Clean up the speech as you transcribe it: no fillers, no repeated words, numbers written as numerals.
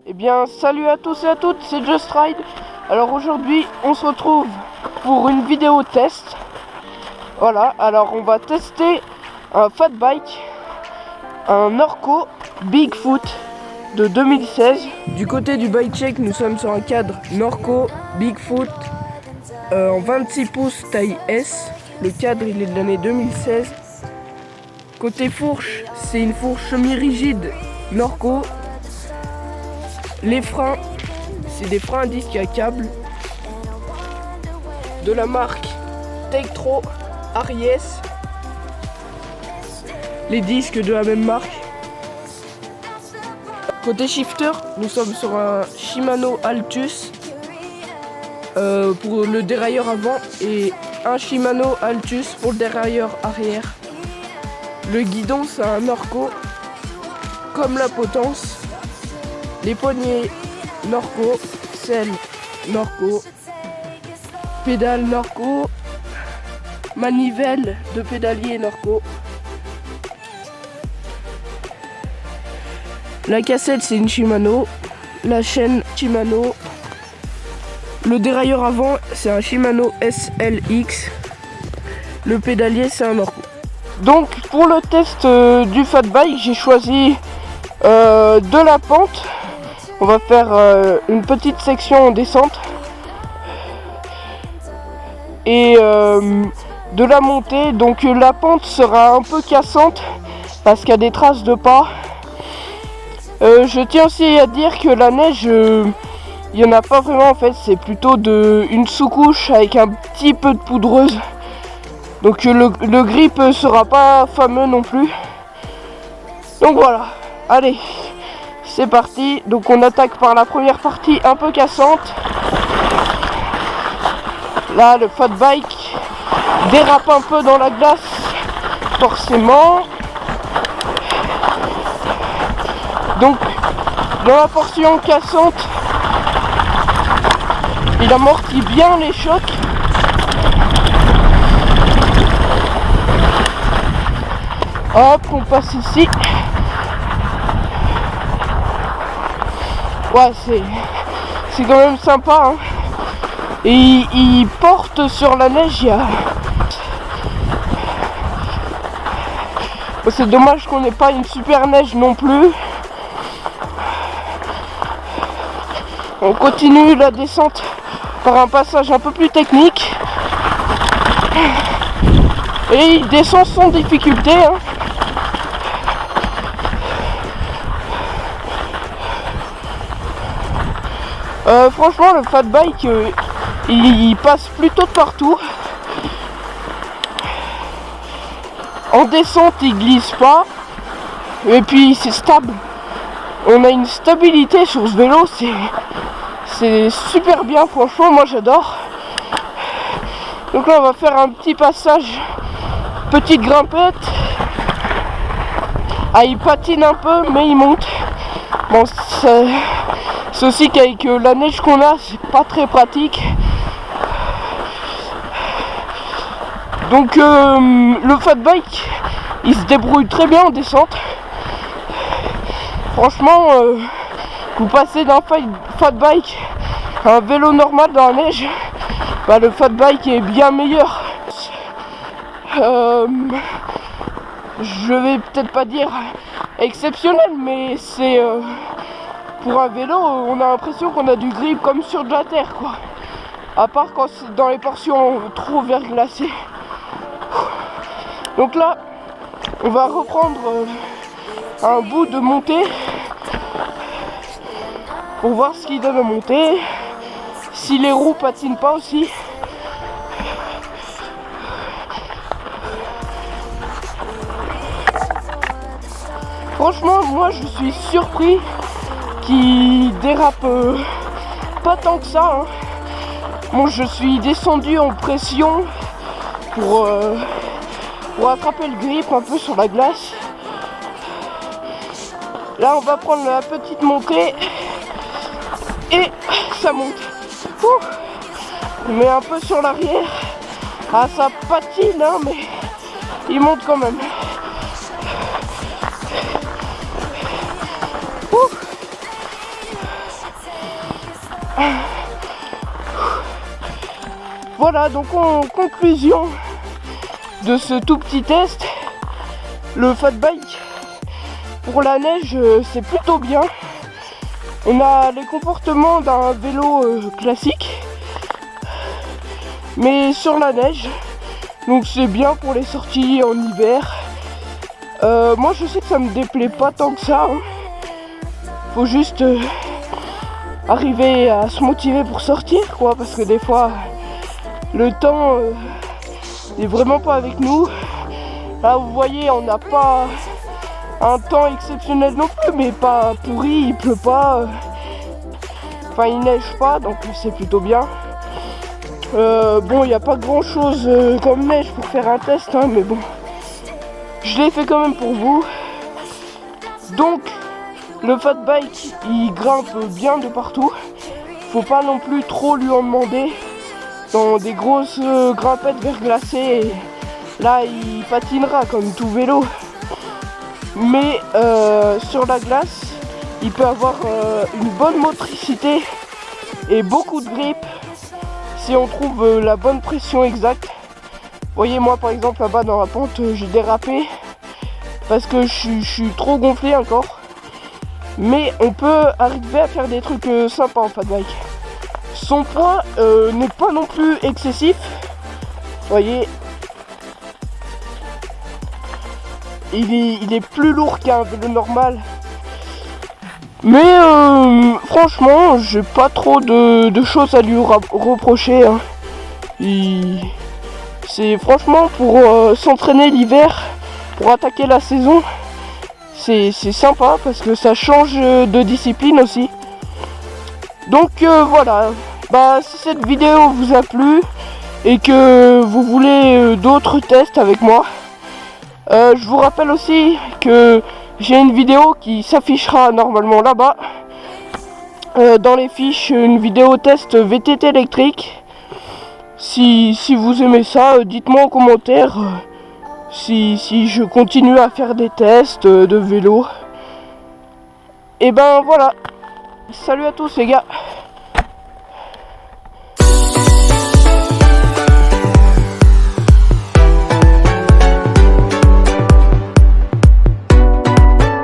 Eh bien, salut à tous et à toutes, c'est Just Ride. Alors aujourd'hui, on se retrouve pour une vidéo test. Voilà, alors on va tester un fat bike, un Norco Bigfoot de 2016. Du côté du bike check, nous sommes sur un cadre Norco Bigfoot en 26 pouces taille S. Le cadre, il est de l'année 2016. Côté fourche, c'est une fourche semi-rigide Norco. Les freins, c'est des freins à disque à câble de la marque Tektro Aries. Les disques de la même marque. Côté shifter, nous sommes sur un Shimano Altus pour le dérailleur avant et un Shimano Altus pour le dérailleur arrière. Le guidon, c'est un Norco comme la potence. Les poignées Norco, selle Norco, pédale Norco, manivelle de pédalier Norco. La cassette, c'est une Shimano, la chaîne Shimano. Le dérailleur avant, c'est un Shimano SLX. Le pédalier, c'est un Norco. Donc pour le test du fat bike, j'ai choisi de la pente. On va faire une petite section en descente et de la montée. Donc la pente sera un peu cassante parce qu'il y a des traces de pas. Je tiens aussi à dire que la neige, il n'y en a pas vraiment en fait. C'est plutôt une sous-couche avec un petit peu de poudreuse. Donc le grip sera pas fameux non plus. Donc voilà, allez. C'est parti, donc on attaque par la première partie un peu cassante. Là, le fat bike dérape un peu dans la glace, forcément. Donc, dans la portion cassante, il amortit bien les chocs. Hop, on passe ici. Ouais, c'est quand même sympa, hein. Et il porte sur la neige. C'est dommage qu'on n'ait pas une super neige non plus. On continue la descente par un passage un peu plus technique. Et il descend sans difficulté, hein. Franchement, le fat bike, il passe plutôt de partout. En descente, il glisse pas. Et puis, c'est stable. On a une stabilité sur ce vélo. C'est super bien, franchement. Moi, j'adore. Donc là, on va faire un petit passage. Petite grimpette. Ah, il patine un peu, mais il monte. Bon, c'est aussi qu'avec la neige qu'on a, c'est pas très pratique. Donc le fat bike, il se débrouille très bien en descente. Franchement, vous passez d'un fat bike à un vélo normal dans la neige, bah, le fat bike est bien meilleur. Je vais peut-être pas dire exceptionnel, mais c'est... pour un vélo, on a l'impression qu'on a du grip comme sur de la terre, quoi. À part quand c'est dans les portions trop verglacées. Donc là, on va reprendre un bout de montée pour voir ce qu'il donne à monter. Si les roues patinent pas aussi. Franchement, moi je suis surpris qui dérape pas tant que ça, hein. Bon, je suis descendu en pression pour attraper le grip un peu sur la glace. Là, on va prendre la petite montée et ça monte. Ouh, on met un peu sur l'arrière. Ah, ça patine, hein, mais il monte quand même. Ouh. Voilà, donc en conclusion de ce tout petit test, le fat bike pour la neige c'est plutôt bien. On a les comportements d'un vélo classique, mais sur la neige, donc c'est bien pour les sorties en hiver. Moi je sais que ça me déplaît pas tant que ça, hein. Faut juste arriver à se motiver pour sortir quoi, parce que des fois le temps n'est vraiment pas avec nous. Là vous voyez, on n'a pas un temps exceptionnel non plus, mais pas pourri, il pleut pas, enfin il neige pas, donc c'est plutôt bien. Bon, il n'y a pas grand chose comme neige pour faire un test, hein, mais bon, je l'ai fait quand même pour vous. Donc le fat bike il grimpe bien de partout, faut pas non plus trop lui en demander. Dans des grosses grimpettes verglacées, là il patinera comme tout vélo. Mais sur la glace, il peut avoir une bonne motricité et beaucoup de grip si on trouve la bonne pression exacte. Vous voyez, moi par exemple là-bas dans la pente, j'ai dérapé parce que je suis trop gonflé encore. Mais on peut arriver à faire des trucs sympas en fat bike. Son poids n'est pas non plus excessif. Vous voyez, il est plus lourd qu'un vélo normal. Mais franchement, j'ai pas trop de choses à lui reprocher, hein. C'est franchement pour s'entraîner l'hiver, pour attaquer la saison, c'est sympa parce que ça change de discipline aussi. Donc voilà, bah si cette vidéo vous a plu et que vous voulez d'autres tests avec moi, je vous rappelle aussi que j'ai une vidéo qui s'affichera normalement là-bas, dans les fiches, une vidéo test VTT électrique. Si vous aimez ça, dites-moi en commentaire si je continue à faire des tests de vélo. Et ben voilà, salut à tous les gars.